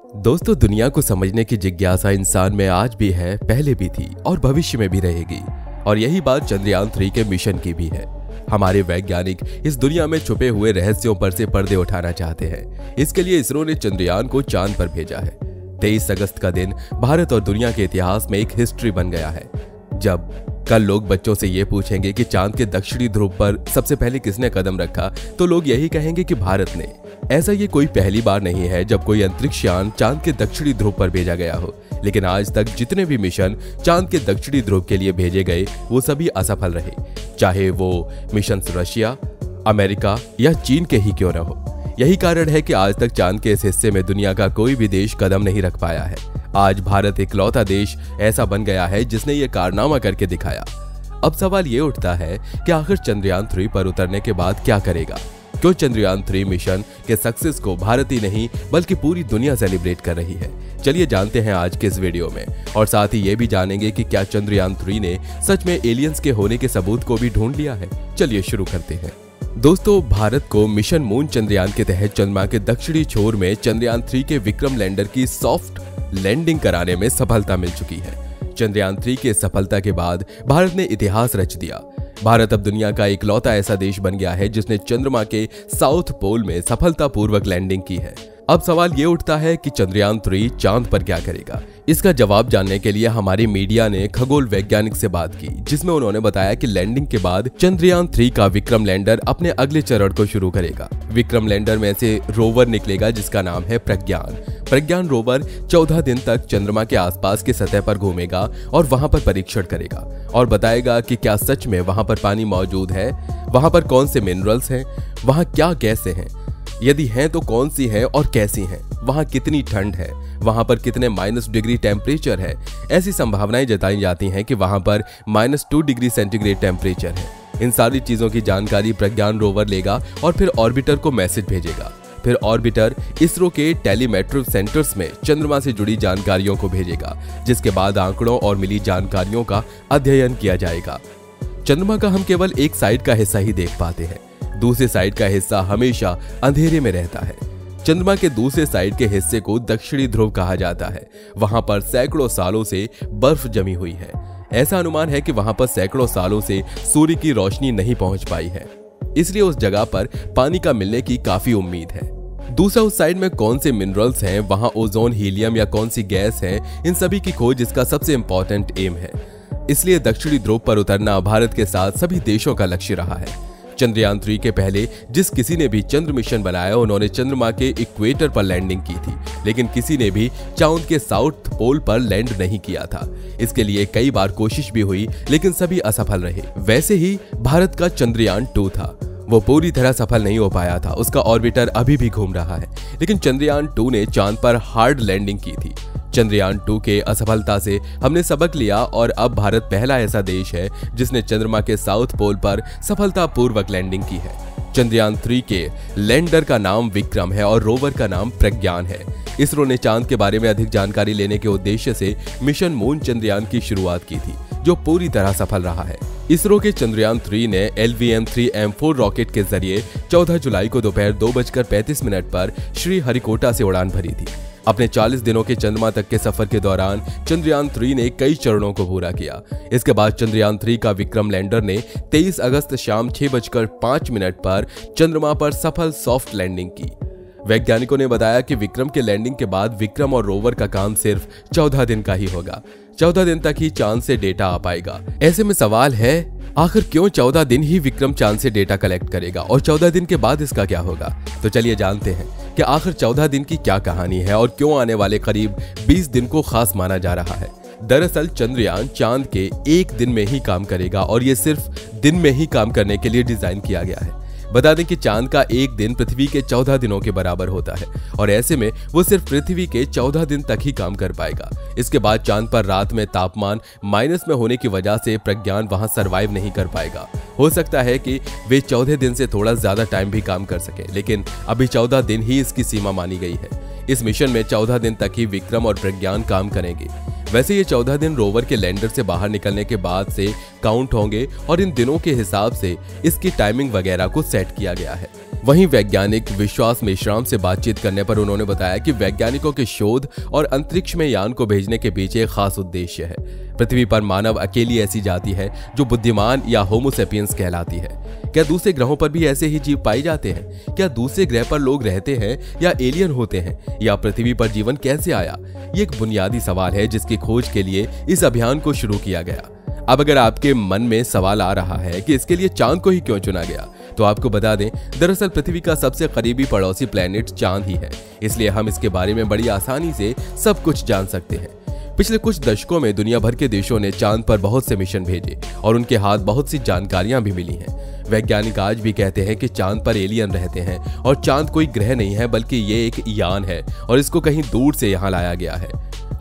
दोस्तों, दुनिया को समझने की जिज्ञासा इंसान में आज भी है, पहले भी थी और भविष्य में भी रहेगी। और यही बात चंद्रयान 3 के मिशन की भी है। हमारे वैज्ञानिक इस दुनिया में छुपे हुए रहस्यों पर से पर्दे उठाना चाहते हैं। इसके लिए इसरो ने चंद्रयान को चांद पर भेजा है। 23 अगस्त का दिन भारत और दुनिया के इतिहास में एक हिस्ट्री बन गया है। जब कल लोग बच्चों से ये पूछेंगे कि चांद के दक्षिणी ध्रुव पर सबसे पहले किसने कदम रखा, तो लोग यही कहेंगे कि भारत ने। ऐसा ये कोई पहली बार नहीं है जब कोई अंतरिक्ष यान चांद के दक्षिणी ध्रुव पर भेजा गया हो। लेकिन आज तक जितने भी मिशन चांद के दक्षिणी ध्रुव के लिए भेजे गए, वो सभी असफल रहे। चाहे वो मिशन रशिया, अमेरिका या चीन के ही क्यों न हो। यही कारण है कि आज तक चांद के इस हिस्से में दुनिया का कोई भी देश कदम नहीं रख पाया है। आज भारत इकलौता देश ऐसा बन गया है जिसने ये कारनामा करके दिखाया। अब सवाल ये उठता है कि आखिर चंद्रयान 3 पर उतरने के बाद क्या करेगा? क्यों चंद्रयान 3 मिशन के सक्सेस को भारत ही नहीं बल्कि पूरी दुनिया सेलिब्रेट कर रही है? चलिए जानते हैं आज के इस वीडियो में, और साथ ही ये भी जानेंगे कि क्या चंद्रयान 3 ने सच में एलियंस के होने के सबूत को भी ढूंढ लिया है। चलिए शुरू करते हैं। दोस्तों, भारत को मिशन मून चंद्रयान के तहत चंद्रमा के दक्षिणी छोर में चंद्रयान 3 के विक्रम लैंडर की सॉफ्ट लैंडिंग कराने में सफलता मिल चुकी है। चंद्रयान 3 के सफलता के बाद भारत ने इतिहास रच दिया। भारत अब दुनिया का इकलौता ऐसा देश बन गया है जिसने चंद्रमा के साउथ पोल में सफलतापूर्वक लैंडिंग की है। अब सवाल ये उठता है कि चंद्रयान 3 चांद पर क्या करेगा? इसका जवाब जानने के लिए हमारी मीडिया ने खगोल वैज्ञानिक से बात की, जिसमें उन्होंने बताया कि लैंडिंग के बाद चंद्रयान 3 का विक्रम लैंडर अपने अगले चरण को शुरू करेगा। विक्रम लैंडर में से रोवर निकलेगा जिसका नाम है प्रज्ञान। प्रज्ञान रोवर 14 दिन तक चंद्रमा के आसपास की सतह पर घूमेगा और वहां पर परीक्षण करेगा और बताएगा कि क्या सच में वहां पर पानी मौजूद है, वहां पर कौन से मिनरल्स हैं, वहां क्या गैसें हैं, यदि हैं तो कौन सी हैं और कैसी हैं, वहां कितनी ठंड है, वहां पर कितने -डिग्री टेम्परेचर है। ऐसी संभावनाएं जताई जाती हैं कि वहां पर -2 डिग्री सेंटीग्रेड टेम्परेचर है। इन सारी चीजों की जानकारी प्रज्ञान रोवर लेगा और फिर ऑर्बिटर को मैसेज भेजेगा। फिर ऑर्बिटर इसरो के टेलीमेट्रिक सेंटर्स में चंद्रमा से जुड़ी जानकारियों को भेजेगा, जिसके बाद आंकड़ों और मिली जानकारियों का अध्ययन किया जाएगा। चंद्रमा का हम केवल एक साइड का हिस्सा ही देख पाते हैं, दूसरे साइड का हिस्सा हमेशा अंधेरे में रहता है। चंद्रमा के दूसरे साइड के हिस्से को दक्षिणी ध्रुव कहा जाता है। वहां पर सैकड़ों सालों से बर्फ जमी हुई है। ऐसा अनुमान है कि वहां पर सैकड़ों सालों से सूर्य की रोशनी नहीं पहुंच पाई है, इसलिए उस जगह पर पानी का मिलने की काफी उम्मीद है। दूसरा, उस साइड में कौन से मिनरल्स हैं, वहां ओजोन, हीलियम या कौन सी गैस है, इन सभी की खोज इसका सबसे इंपॉर्टेंट एम है। इसलिए दक्षिणी ध्रुव पर उतरना भारत के साथ सभी देशों का लक्ष्य रहा है। चंद्रयान 3 के पहले जिस किसी ने भी चंद्र मिशन बनाया, उन्होंने चंद्रमा के इक्वेटर पर लैंडिंग की थी, लेकिन किसी ने भी चांद के साउथ पोल पर लैंड नहीं किया था। इसके लिए कई बार कोशिश भी हुई, लेकिन सभी असफल रहे। वैसे ही भारत का चंद्रयान 2 था, वो पूरी तरह सफल नहीं हो पाया था। उसका ऑर्बिटर अभी भी घूम रहा है, लेकिन चंद्रयान 2 ने चांद पर हार्ड लैंडिंग की थी। चंद्रयान 2 के असफलता से हमने सबक लिया और अब भारत पहला ऐसा देश है जिसने चंद्रमा के साउथ पोल पर सफलतापूर्वक लैंडिंग की है। चंद्रयान 3 के लैंडर का नाम विक्रम है और रोवर का नाम प्रज्ञान है। इसरो ने चांद के बारे में अधिक जानकारी लेने के उद्देश्य से मिशन मून चंद्रयान की शुरुआत की थी, जो पूरी तरह सफल रहा है। इसरो के चंद्रयान 3 ने LVM-3M4 रॉकेट के जरिए 14 जुलाई को दोपहर 2:35 पर श्रीहरिकोटा से उड़ान भरी थी। अपने 40 दिनों के चंद्रमा तक के सफर के दौरान चंद्रयान 3 ने कई चरणों को पूरा किया। इसके बाद चंद्रयान 3 का विक्रम लैंडर ने 23 अगस्त शाम 6:05 पर चंद्रमा पर सफल सॉफ्ट लैंडिंग की। वैज्ञानिकों ने बताया कि विक्रम के लैंडिंग के बाद विक्रम और रोवर का काम सिर्फ 14 दिन का ही होगा। 14 दिन तक ही चांद से डेटा आ पाएगा। ऐसे में सवाल है, आखिर क्यों 14 दिन ही विक्रम चांद से डेटा कलेक्ट करेगा और 14 दिन के बाद इसका क्या होगा? तो चलिए जानते हैं कि आखिर 14 दिन की क्या कहानी है और क्यों आने वाले करीब 20 दिन को खास माना जा रहा है। दरअसल चंद्रयान चांद के एक दिन में ही काम करेगा और ये सिर्फ दिन में ही काम करने के लिए डिजाइन किया गया है। बता दें कि चांद का एक दिन पृथ्वी के 14 दिनों के बराबर होता है और ऐसे में वो सिर्फ पृथ्वी के 14 दिन तक ही काम कर पाएगा। इसके बाद चांद पर रात में तापमान माइनस में होने की वजह से प्रज्ञान वहां सरवाइव नहीं कर पाएगा। हो सकता है कि वे 14 दिन से थोड़ा ज्यादा टाइम भी काम कर सके, लेकिन अभी 14 दिन ही इसकी सीमा मानी गई है। इस मिशन में 14 दिन तक ही विक्रम और प्रज्ञान काम करेंगे। वैसे ये 14 दिन रोवर के लैंडर से बाहर निकलने के बाद से काउंट होंगे और इन दिनों के हिसाब से इसकी टाइमिंग वगैरह को सेट किया गया है। वहीं वैज्ञानिक विश्वास मेश्राम से बातचीत करने पर उन्होंने बताया कि वैज्ञानिकों के शोध और अंतरिक्ष में यान को भेजने के पीछे एक खास उद्देश्य है। पृथ्वी पर मानव अकेली ऐसी जाति है जो बुद्धिमान या होमो सेपियंस कहलाती है। क्या दूसरे ग्रहों पर भी ऐसे ही जीव पाए जाते हैं? क्या दूसरे ग्रह पर लोग रहते हैं या एलियन होते हैं? या पृथ्वी पर जीवन कैसे आया? ये एक बुनियादी सवाल है जिसकी खोज के लिए इस अभियान को शुरू किया गया। अब अगर आपके मन में सवाल आ रहा है कि इसके लिए चांद को ही क्यों चुना गया, तो आपको बता दें, दरअसल पृथ्वी का सबसे करीबी पड़ोसी प्लेनेट चांद ही है, इसलिए हम इसके बारे में बड़ी आसानी से सब कुछ जान सकते हैं। पिछले कुछ दशकों में दुनिया भर के देशों ने चांद पर बहुत से मिशन भेजे और उनके हाथ बहुत सी जानकारियां भी मिली हैं। वैज्ञानिक आज भी कहते हैं कि चांद पर एलियन रहते हैं और चांद कोई ग्रह नहीं है बल्कि ये एक यान है और इसको कहीं दूर से यहाँ लाया गया है।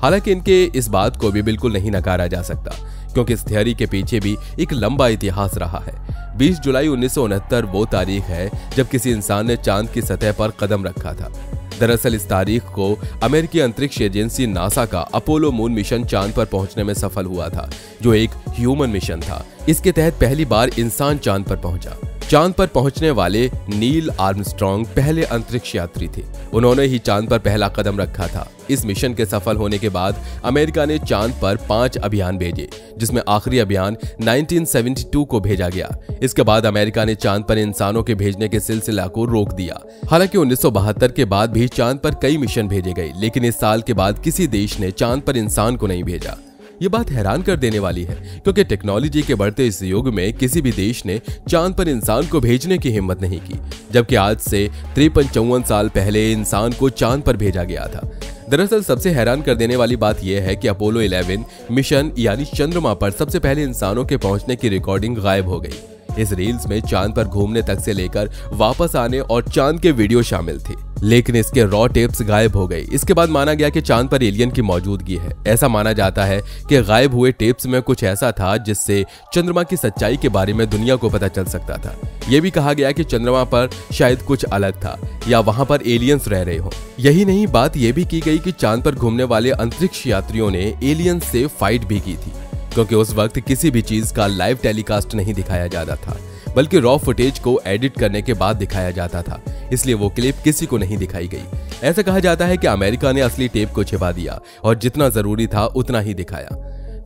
हालांकि इनके इस बात को भी बिल्कुल नहीं नकारा जा सकता, क्योंकि इस थियरी के पीछे भी एक लंबा इतिहास रहा है। 20 जुलाई 1969 वो तारीख है जब किसी इंसान ने चांद की सतह पर कदम रखा था। दरअसल इस तारीख को अमेरिकी अंतरिक्ष एजेंसी नासा का अपोलो मून मिशन चांद पर पहुंचने में सफल हुआ था, जो एक ह्यूमन मिशन था। इसके तहत पहली बार इंसान चांद पर पहुंचा। चांद पर पहुंचने वाले नील आर्मस्ट्रॉन्ग पहले अंतरिक्ष यात्री थे। उन्होंने ही चांद पर पहला कदम रखा था। इस मिशन के सफल होने के बाद अमेरिका ने चांद पर 5 अभियान भेजे, जिसमें आखिरी अभियान 1972 को भेजा गया। इसके बाद अमेरिका ने चांद पर इंसानों के भेजने के सिलसिला को रोक दिया। हालांकि 1972 के बाद भी चांद पर कई मिशन भेजे गए, लेकिन इस साल के बाद किसी देश ने चांद पर इंसान को नहीं भेजा। ये बात हैरान कर देने वाली है, क्योंकि टेक्नोलॉजी के बढ़ते इस युग में किसी भी देश ने चांद पर इंसान को भेजने की हिम्मत नहीं की, जबकि आज से 53-54 साल पहले इंसान को चांद पर भेजा गया था। दरअसल सबसे हैरान कर देने वाली बात यह है कि अपोलो 11 मिशन यानी चंद्रमा पर सबसे पहले इंसानों के पहुंचने की रिकॉर्डिंग गायब हो गई। इस रील्स में चांद पर घूमने तक से लेकर वापस आने और चांद के वीडियो शामिल थे, लेकिन इसके रॉ टेप्स गायब हो गए। इसके बाद माना गया कि चांद पर एलियन की मौजूदगी है। ऐसा माना जाता है कि गायब हुए टेप्स में कुछ ऐसा था जिससे चंद्रमा की सच्चाई के बारे में दुनिया को पता चल सकता था। यह भी कहा गया कि चंद्रमा पर शायद कुछ अलग था या वहां पर एलियंस रह रहे हो। यही नहीं, बात यह भी की गई कि चांद पर घूमने वाले अंतरिक्ष यात्रियों ने एलियंस से फाइट भी की थी, क्योंकि उस वक्त किसी भी चीज का लाइव टेलीकास्ट नहीं दिखाया जाता था, बल्कि रॉ फुटेज को एडिट करने के बाद दिखाया जाता था। इसलिए वो क्लिप किसी को नहीं दिखाई गई। ऐसा कहा जाता है कि अमेरिका ने असली टेप को छिपा दिया और जितना जरूरी था उतना ही दिखाया।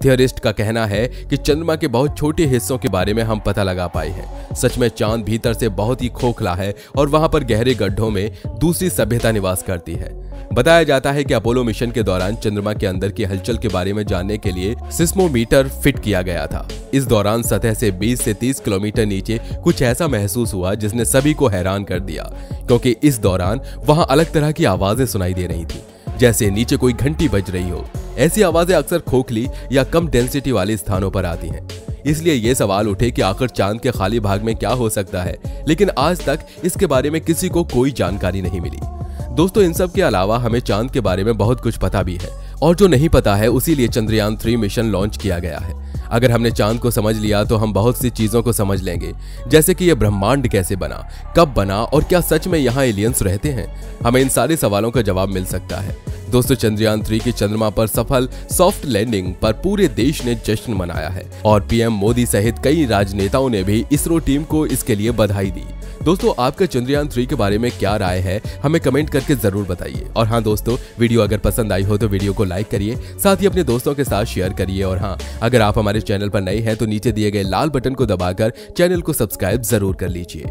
थियरिस्ट का कहना है कि चंद्रमा के बहुत छोटे हिस्सों के बारे में हम पता लगा पाए हैं। सच में चांद भीतर से बहुत ही खोखला है और वहां पर गहरे गड्ढों में दूसरी सभ्यता निवास करती है। बताया जाता है कि अपोलो मिशन के दौरान चंद्रमा के अंदर की हलचल के बारे में जानने के लिए सिस्मोमीटर फिट किया गया था। इस दौरान सतह से 20 से 30 किलोमीटर नीचे कुछ ऐसा महसूस हुआ जिसने सभी को हैरान कर दिया, क्योंकि इस दौरान वहां अलग तरह की आवाजें सुनाई दे रही थी, जैसे नीचे कोई घंटी बज रही हो। ऐसी आवाजें अक्सर खोखली या कम डेंसिटी वाले स्थानों पर आती हैं। इसलिए ये सवाल उठे कि आखिर चांद के खाली भाग में क्या हो सकता है, लेकिन आज तक इसके बारे में किसी को कोई जानकारी नहीं मिली। दोस्तों, इन सब के अलावा हमें चांद के बारे में बहुत कुछ पता भी है, और जो नहीं पता है उसी लिए चंद्रयान 3 मिशन लॉन्च किया गया है। अगर हमने चांद को समझ लिया तो हम बहुत सी चीजों को समझ लेंगे, जैसे कि यह ब्रह्मांड कैसे बना, कब बना और क्या सच में यहाँ एलियंस रहते हैं। हमें इन सारे सवालों का जवाब मिल सकता है। दोस्तों, चंद्रयान 3 की चंद्रमा पर सफल सॉफ्ट लैंडिंग पर पूरे देश ने जश्न मनाया है और पीएम मोदी सहित कई राजनेताओं ने भी इसरो टीम को इसके लिए बधाई दी। दोस्तों, आपका चंद्रयान 3 के बारे में क्या राय है, हमें कमेंट करके जरूर बताइए। और हाँ दोस्तों, वीडियो अगर पसंद आई हो तो वीडियो को लाइक करिए, साथ ही अपने दोस्तों के साथ शेयर करिए। और हाँ, अगर आप हमारे चैनल पर नए हैं तो नीचे दिए गए लाल बटन को दबाकर चैनल को सब्सक्राइब जरूर कर लीजिए।